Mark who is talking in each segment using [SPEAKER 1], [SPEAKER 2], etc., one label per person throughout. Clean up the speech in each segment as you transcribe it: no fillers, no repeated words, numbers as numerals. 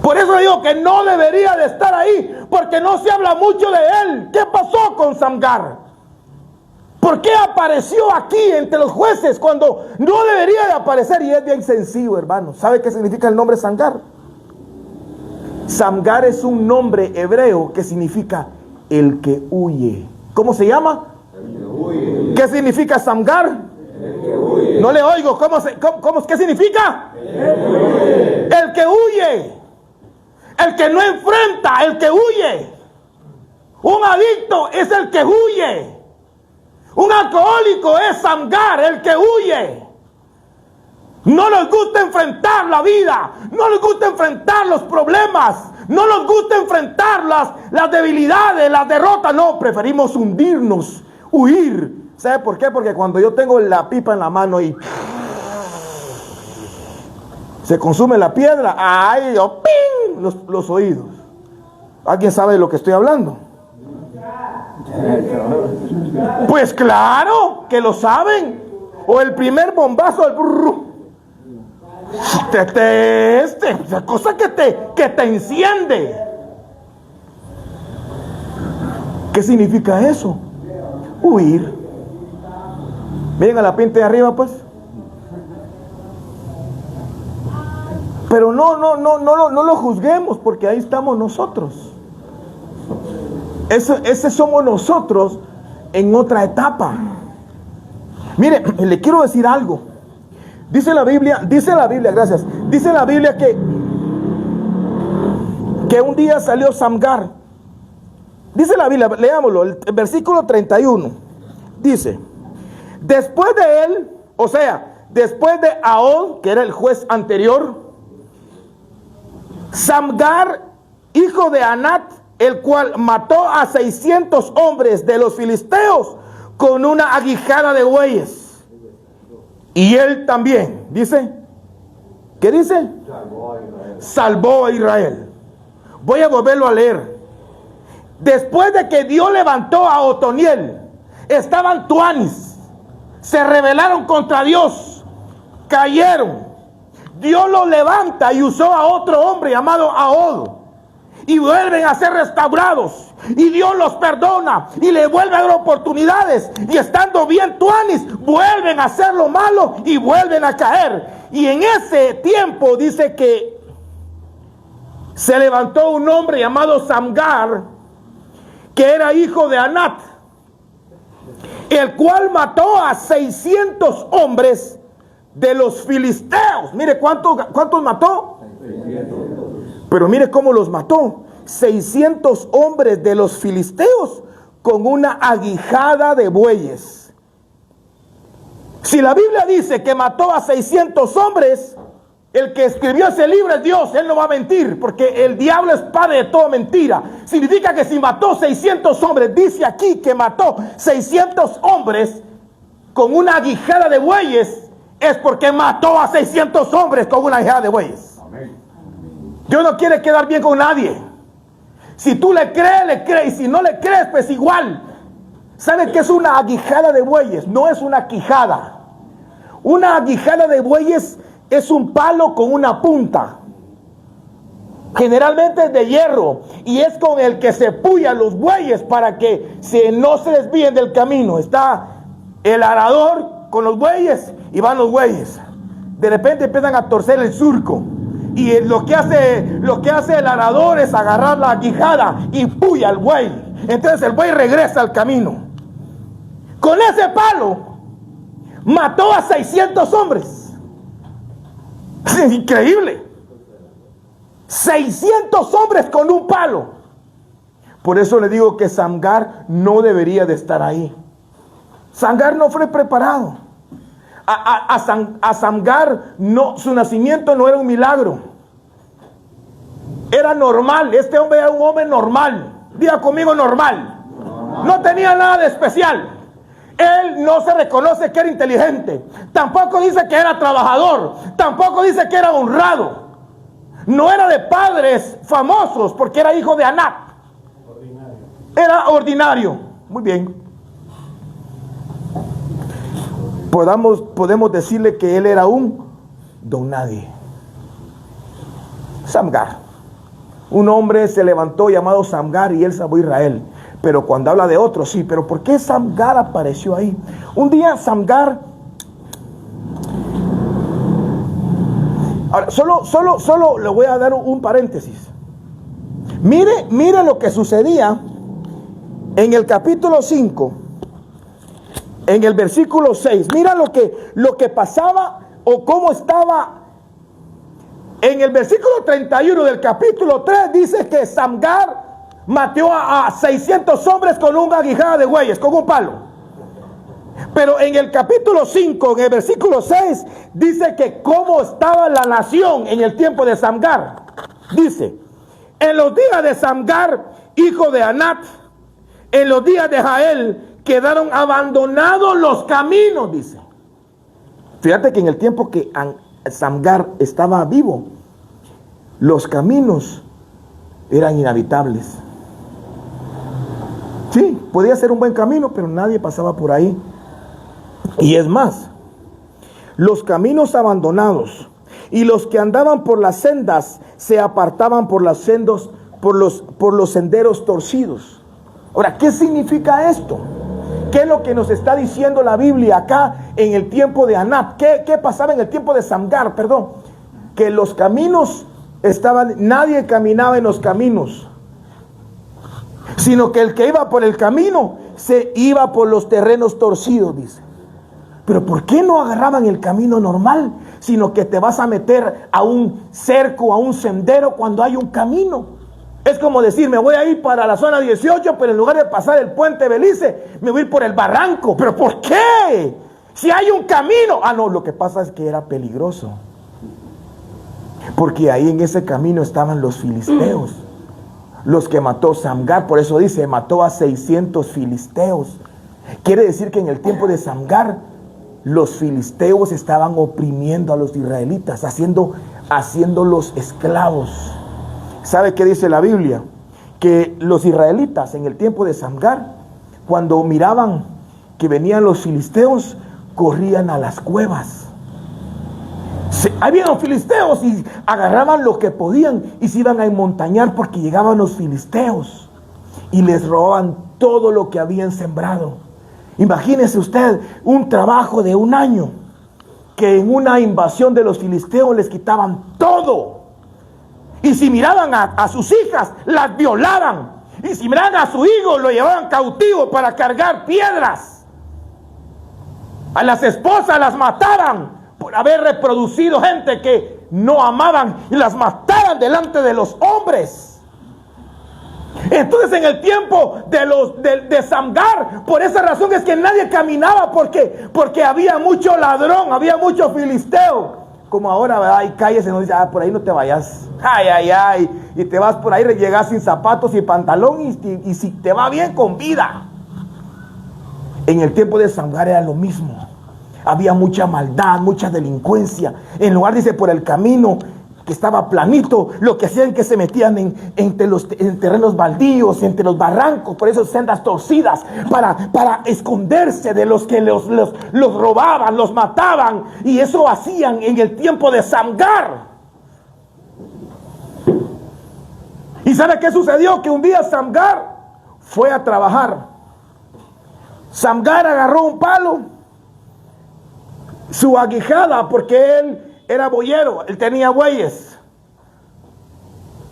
[SPEAKER 1] Por eso digo que no debería de estar ahí, porque no se habla mucho de él. ¿Qué pasó con Samgar? ¿Por qué apareció aquí entre los jueces cuando no debería de aparecer? Y es bien sencillo, hermano. ¿Sabe qué significa el nombre Samgar? Samgar es un nombre hebreo que significa el que huye. ¿Cómo se llama? El que huye. ¿Qué significa Samgar? El que huye. No le oigo. ¿Qué significa? El que huye. El que no enfrenta, el que huye. Un adicto es el que huye. Un alcohólico es Samgar, el que huye. No les gusta enfrentar la vida, no les gusta enfrentar los problemas, no les gusta enfrentar las debilidades, las derrotas. No, preferimos hundirnos, huir. ¿Sabe por qué? Porque cuando yo tengo la pipa en la mano y se consume la piedra, ¡ay! Yo, ¡ping! Los oídos. ¿Alguien sabe de lo que estoy hablando? Pues claro que lo saben. O el primer bombazo esa cosa que te enciende. ¿Qué significa eso? Huir. Miren a la pinta de arriba, pues. Pero no lo juzguemos, porque ahí estamos nosotros. Ese somos nosotros en otra etapa. Mire, le quiero decir algo. Dice la Biblia, gracias. Dice la Biblia que un día salió Samgar. Dice la Biblia, leámoslo, el versículo 31. Dice: después de él, o sea, después de Ahod, que era el juez anterior, Samgar, hijo de Anat, el cual mató a 600 hombres de los filisteos con una aguijada de bueyes. Y él también, dice, ¿qué dice? Salvó a Israel. Voy a volverlo a leer. Después de que Dios levantó a Otoniel, estaban tuanis, se rebelaron contra Dios, cayeron. Dios los levanta y usó a otro hombre llamado Ahod, y vuelven a ser restaurados, y Dios los perdona y le vuelve a dar oportunidades, y estando bien tuanis, vuelven a hacer lo malo y vuelven a caer. Y en ese tiempo dice que se levantó un hombre llamado Samgar, que era hijo de Anat, el cual mató a 600 hombres de los filisteos. Mire cuántos mató. 600. Pero mire cómo los mató. 600 hombres de los filisteos con una aguijada de bueyes. Si la Biblia dice que mató a 600 hombres, el que escribió ese libro es Dios. Él no va a mentir, porque el diablo es padre de toda mentira. Significa que si mató 600 hombres, dice aquí que mató 600 hombres con una aguijada de bueyes, es porque mató a 600 hombres con una aguijada de bueyes. Dios no quiere quedar bien con nadie. Si tú le crees, y si no le crees, pues igual. ¿Sabe qué es una aguijada de bueyes? No es una quijada. Una aguijada de bueyes es un palo con una punta. Generalmente es de hierro, y es con el que se puya los bueyes para que no se desvíen del camino. Está el arador con los bueyes y van los bueyes. De repente empiezan a torcer el surco. Y lo que hace el arador es agarrar la aguijada y puya al buey. Entonces el buey regresa al camino. Con ese palo mató a 600 hombres. Es increíble. 600 hombres con un palo. Por eso le digo que Samgar no debería de estar ahí. Samgar no fue preparado. A Samgar no, su nacimiento no era un milagro. Era normal. Este hombre era un hombre normal. Diga conmigo, normal. No tenía nada de especial. Él no se reconoce que era inteligente. Tampoco dice que era trabajador. Tampoco dice que era honrado. No era de padres famosos, porque era hijo de Anat. Era ordinario. Muy bien. Podemos decirle que él era un don nadie. Samgar. un hombre se levantó llamado Samgar y él salvó a Israel. Pero cuando habla de otro, sí, pero ¿por qué Samgar apareció ahí? Un día Samgar, ahora, solo le voy a dar un paréntesis. Mire lo que sucedía en el capítulo 5, en el versículo 6. Mira lo que pasaba o cómo estaba. En el versículo 31 del capítulo 3 dice que Samgar mató a 600 hombres con una aguijada de bueyes, con un palo. Pero en el capítulo 5, en el versículo 6, dice que cómo estaba la nación en el tiempo de Samgar. Dice, en los días de Samgar, hijo de Anat, en los días de Jael, quedaron abandonados los caminos, dice. Fíjate que en el tiempo que Samgar estaba vivo, los caminos eran inhabitables. Sí, podía ser un buen camino, pero nadie pasaba por ahí. Y es más, los caminos abandonados y los que andaban por las sendas se apartaban por los senderos torcidos. Ahora, ¿qué significa esto? ¿Qué es lo que nos está diciendo la Biblia acá en el tiempo de Anat? ¿Qué pasaba en el tiempo de Samgar? Perdón. Que los caminos nadie caminaba en los caminos, sino que el que iba por el camino se iba por los terrenos torcidos, dice. Pero ¿por qué no agarraban el camino normal, sino que te vas a meter a un cerco, a un sendero cuando hay un camino? Es como decir, me voy a ir para la zona 18, pero en lugar de pasar el puente Belice, me voy a ir por el barranco. ¿Pero por qué? Si hay un camino. No, lo que pasa es que era peligroso. Porque ahí en ese camino estaban los filisteos, los que mató Samgar. Por eso dice, mató a 600 filisteos. Quiere decir que en el tiempo de Samgar, los filisteos estaban oprimiendo a los israelitas, haciéndolos esclavos. ¿Sabe qué dice la Biblia? Que los israelitas en el tiempo de Samgar, cuando miraban que venían los filisteos, corrían a las cuevas. Había los filisteos y agarraban lo que podían y se iban a enmontañar porque llegaban los filisteos y les robaban todo lo que habían sembrado. Imagínese usted un trabajo de un año, que en una invasión de los filisteos les quitaban todo. Y si miraban a sus hijas, las violaban. Y si miraban a su hijo, lo llevaban cautivo para cargar piedras. A las esposas las mataban por haber reproducido gente que no amaban y las mataban delante de los hombres. Entonces en el tiempo de Samgar, por esa razón es que nadie caminaba, porque había mucho ladrón, había mucho filisteo. Como ahora, ¿verdad? Hay calles en donde dice, por ahí no te vayas. Y te vas por ahí, llegas sin zapatos y pantalón y si te va bien, con vida. En el tiempo de Samgar era lo mismo. Había mucha maldad, mucha delincuencia. En lugar, dice, por el camino que estaba planito, lo que hacían que se metían en terrenos baldíos, entre los barrancos, por esas sendas torcidas, para esconderse de los que los robaban, los mataban. Y eso hacían en el tiempo de Samgar. ¿Y sabe qué sucedió? Que un día Samgar fue a trabajar. Samgar agarró un palo, su aguijada, porque él era boyero, él tenía bueyes.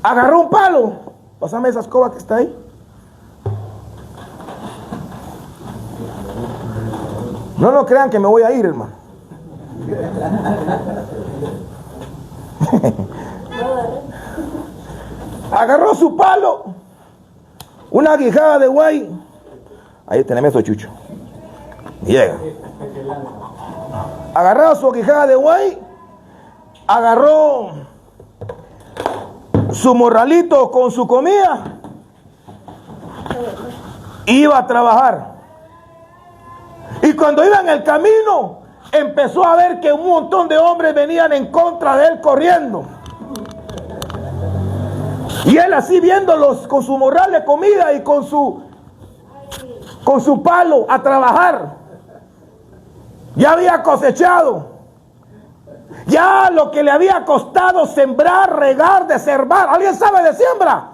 [SPEAKER 1] Agarró un palo. Pásame esa escoba que está ahí. No crean que me voy a ir, hermano. Agarró su palo, una aguijada de buey. Ahí tenemos eso, Chucho. Llega. Agarró su aguijada de buey, agarró su morralito con su comida, iba a trabajar. Y cuando iba en el camino, empezó a ver que un montón de hombres venían en contra de él corriendo. Y él así viéndolos con su morral de comida y con su palo a trabajar. Ya había cosechado. Ya lo que le había costado sembrar, regar, desherbar. ¿Alguien sabe de siembra?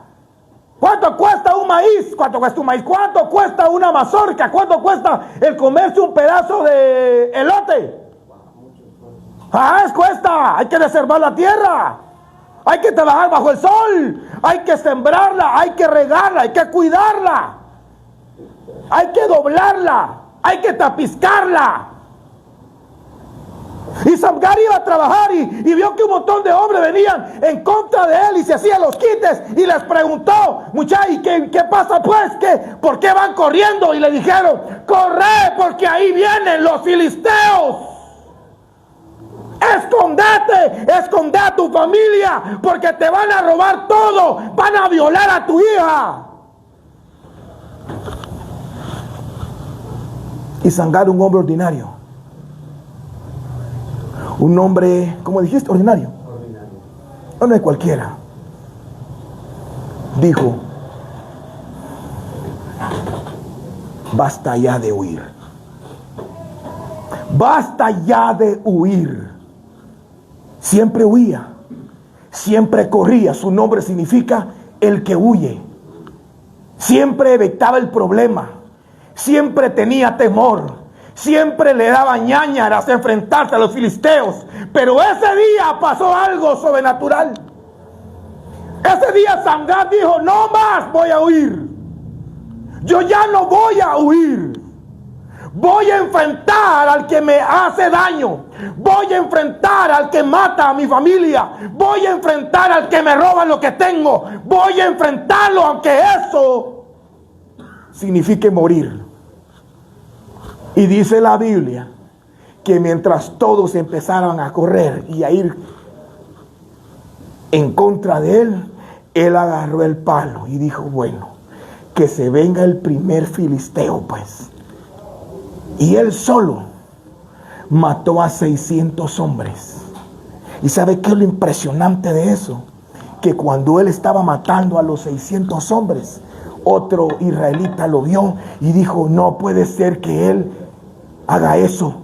[SPEAKER 1] ¿Cuánto cuesta un maíz? ¿Cuánto cuesta un maíz? ¿Cuánto cuesta una mazorca? ¿Cuánto cuesta el comerse un pedazo de elote? Cuesta. Hay que desherbar la tierra. Hay que trabajar bajo el sol. Hay que sembrarla. Hay que regarla. Hay que cuidarla. Hay que doblarla. Hay que tapizcarla. Y Samgar iba a trabajar y vio que un montón de hombres venían en contra de él y se hacían los quites y les preguntó: muchachos, ¿qué pasa pues? ¿Por qué van corriendo? Y le dijeron: corre, porque ahí vienen los filisteos. Esconde a tu familia, porque te van a robar todo, van a violar a tu hija. Y Samgar, un hombre ordinario, un hombre, ¿cómo dijiste? Ordinario. No es cualquiera. Dijo: basta ya de huir. Basta ya de huir. Siempre huía, siempre corría. Su nombre significa el que huye. Siempre evitaba el problema, siempre tenía temor, siempre le daba ñáñaras a enfrentarse a los filisteos. Pero ese día pasó algo sobrenatural. Ese día Samgar dijo: no más voy a huir. Yo ya no voy a huir. Voy a enfrentar al que me hace daño. Voy a enfrentar al que mata a mi familia. Voy a enfrentar al que me roba lo que tengo. Voy a enfrentarlo, aunque eso signifique morir. Y dice la Biblia que mientras todos empezaron a correr y a ir en contra de él, él agarró el palo y dijo: bueno, que se venga el primer filisteo pues. Y él solo mató a 600 hombres. ¿Y sabe qué es lo impresionante de eso? Que cuando él estaba matando a los 600 hombres, otro israelita lo vio y dijo: no puede ser que él haga eso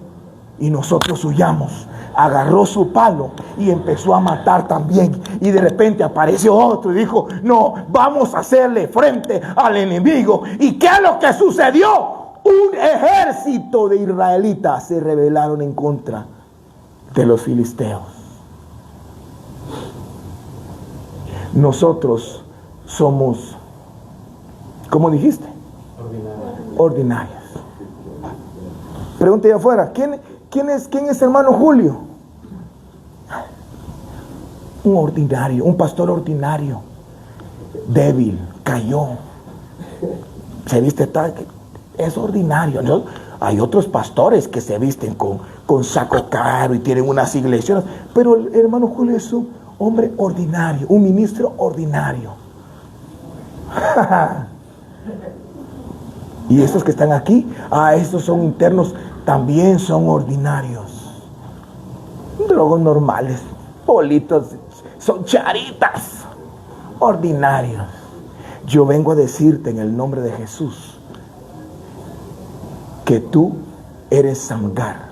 [SPEAKER 1] y nosotros huyamos. Agarró su palo y empezó a matar también. Y de repente apareció otro y dijo: no, vamos a hacerle frente al enemigo. ¿Y qué es lo que sucedió? Un ejército de israelitas se rebelaron en contra de los filisteos. Nosotros somos, ¿cómo dijiste? Ordinarios. Pregunte allá afuera: ¿quién es hermano Julio? Un ordinario, un pastor ordinario, débil, cayó, se viste tal, es ordinario, ¿no? Hay otros pastores que se visten con saco caro y tienen unas iglesias, pero el hermano Julio es un hombre ordinario, un ministro ordinario. Y estos que están aquí, estos son internos, también son ordinarios. Drogos normales, bolitos, son charitas, ordinarios. Yo vengo a decirte en el nombre de Jesús que tú eres Samgar.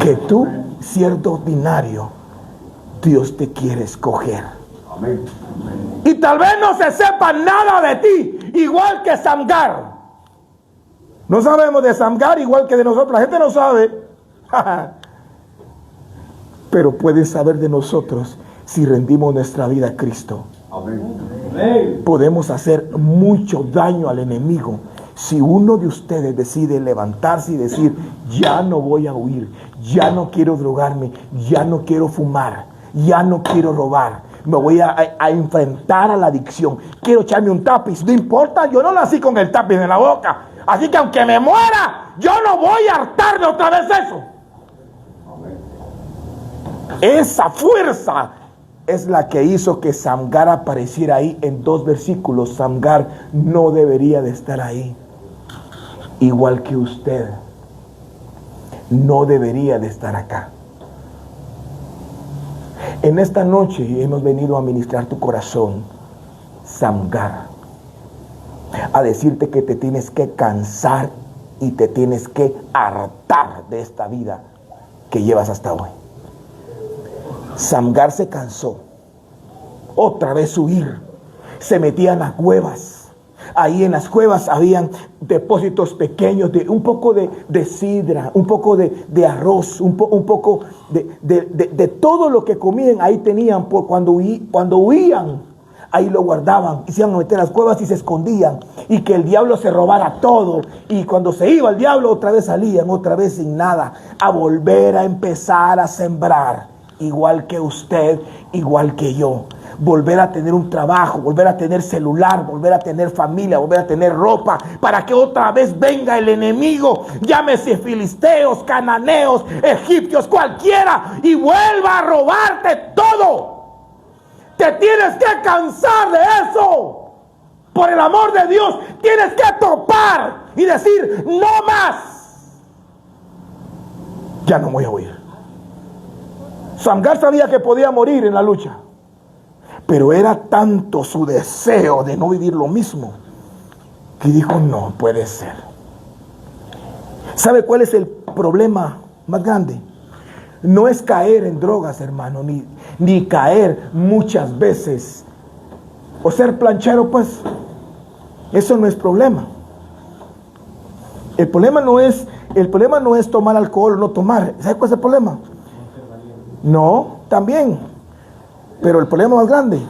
[SPEAKER 1] Que tú, siendo ordinario, Dios te quiere escoger. Amén. Y tal vez no se sepa nada de ti, igual que Samgar. No sabemos de Samgar igual que de nosotros. La gente no sabe. Pero pueden saber de nosotros si rendimos nuestra vida a Cristo. Amén. Podemos hacer mucho daño al enemigo si uno de ustedes decide levantarse y decir: ya no voy a huir, ya no quiero drogarme, ya no quiero fumar, ya no quiero robar, me voy a enfrentar a la adicción, quiero echarme un tapiz, no importa, yo no nací con el tapiz en la boca, así que aunque me muera, yo no voy a hartarme otra vez eso. Esa fuerza es la que hizo que Samgar apareciera ahí en 2 versículos. Samgar no debería de estar ahí. Igual que usted no debería de estar acá. En esta noche hemos venido a ministrar tu corazón, Samgar, a decirte que te tienes que cansar y te tienes que hartar de esta vida que llevas hasta hoy. Samgar se cansó. Otra vez huir. Se metían a cuevas. Ahí en las cuevas habían depósitos pequeños de un poco de sidra, un poco de arroz, un poco de todo lo que comían. Ahí tenían, cuando huían, ahí lo guardaban. Y se iban a meter en las cuevas y se escondían. Y que el diablo se robara todo. Y cuando se iba el diablo, otra vez salían, otra vez sin nada. A volver a empezar a sembrar. Igual que usted, igual que yo. Volver a tener un trabajo, volver a tener celular, volver a tener familia, volver a tener ropa, para que otra vez venga el enemigo, llámese filisteos, cananeos, egipcios, cualquiera, y vuelva a robarte todo. Te tienes que cansar de eso. Por el amor de Dios, tienes que topar y decir, no más. Ya no voy a huir. Samgar sabía que podía morir en la lucha. Pero era tanto su deseo de no vivir lo mismo, que dijo, no puede ser. ¿Sabe cuál es el problema más grande? No es caer en drogas, hermano, ni caer muchas veces. O ser planchero, pues, eso no es problema. El problema no es tomar alcohol o no tomar. ¿Sabe cuál es el problema? No, también. Pero el problema más grande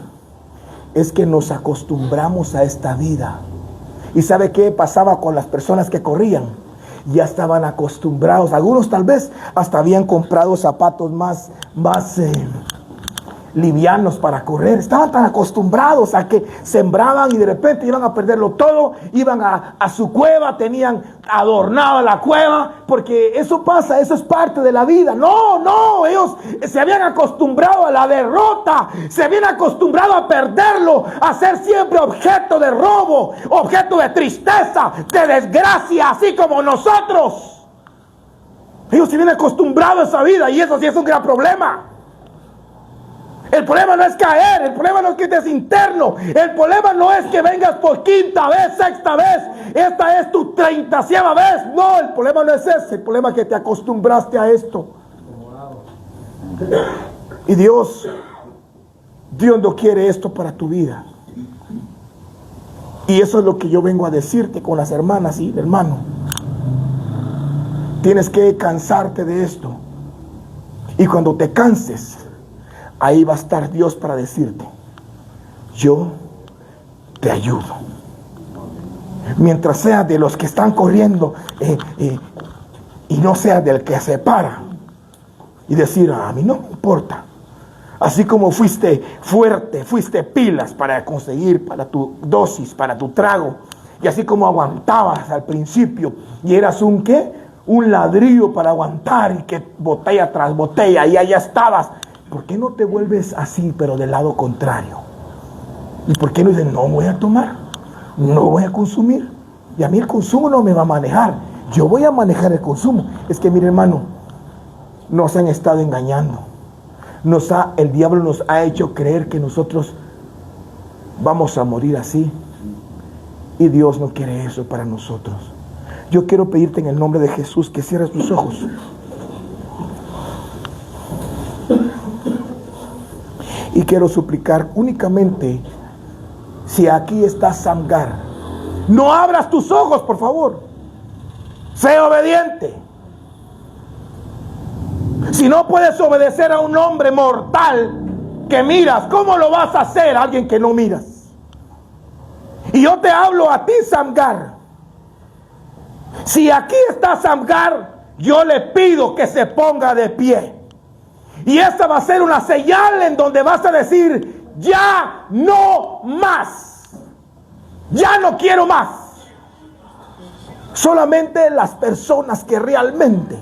[SPEAKER 1] es que nos acostumbramos a esta vida. ¿Y sabe qué pasaba con las personas que corrían? Ya estaban acostumbrados. Algunos tal vez hasta habían comprado zapatos más livianos para correr. Estaban tan acostumbrados a que sembraban y de repente iban a perderlo todo. Iban a su cueva, tenían adornada la cueva, porque eso pasa, eso es parte de la vida. No, ellos se habían acostumbrado a la derrota, se habían acostumbrado a perderlo, a ser siempre objeto de robo, objeto de tristeza, de desgracia, así como nosotros. Ellos se habían acostumbrado a esa vida y eso sí es un gran problema. El problema no es caer, el problema no es que estés interno, el problema no es que vengas por quinta vez, sexta vez, esta es tu 30ª vez. No, el problema no es ese, el problema es que te acostumbraste a esto. Y Dios no quiere esto para tu vida. Y eso es lo que yo vengo a decirte con las hermanas y hermano. Tienes que cansarte de esto. Y cuando te canses, ahí va a estar Dios para decirte, yo te ayudo. Mientras seas de los que están corriendo y no seas del que se para y decir, a mí no me importa. Así como fuiste fuerte, fuiste pilas para conseguir, para tu dosis, para tu trago. Y así como aguantabas al principio y eras un ladrillo para aguantar y que botella tras botella y allá estabas. ¿Por qué no te vuelves así, pero del lado contrario? ¿Y por qué no dices, no voy a tomar, no voy a consumir? Y a mí el consumo no me va a manejar, yo voy a manejar el consumo. Es que mire, hermano, nos han estado engañando. El diablo nos ha hecho creer que nosotros vamos a morir así. Y Dios no quiere eso para nosotros. Yo quiero pedirte en el nombre de Jesús que cierres tus ojos. Y quiero suplicar únicamente, si aquí está Samgar, no abras tus ojos, por favor. Sé obediente. Si no puedes obedecer a un hombre mortal que miras, ¿cómo lo vas a hacer a alguien que no miras? Y yo te hablo a ti, Samgar. Si aquí está Samgar, yo le pido que se ponga de pie. Y esta va a ser una señal en donde vas a decir, ya no más. Ya no quiero más. Solamente las personas que realmente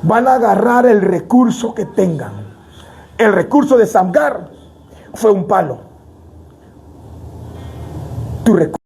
[SPEAKER 1] van a agarrar el recurso que tengan. El recurso de Samgar fue un palo. Tu recurso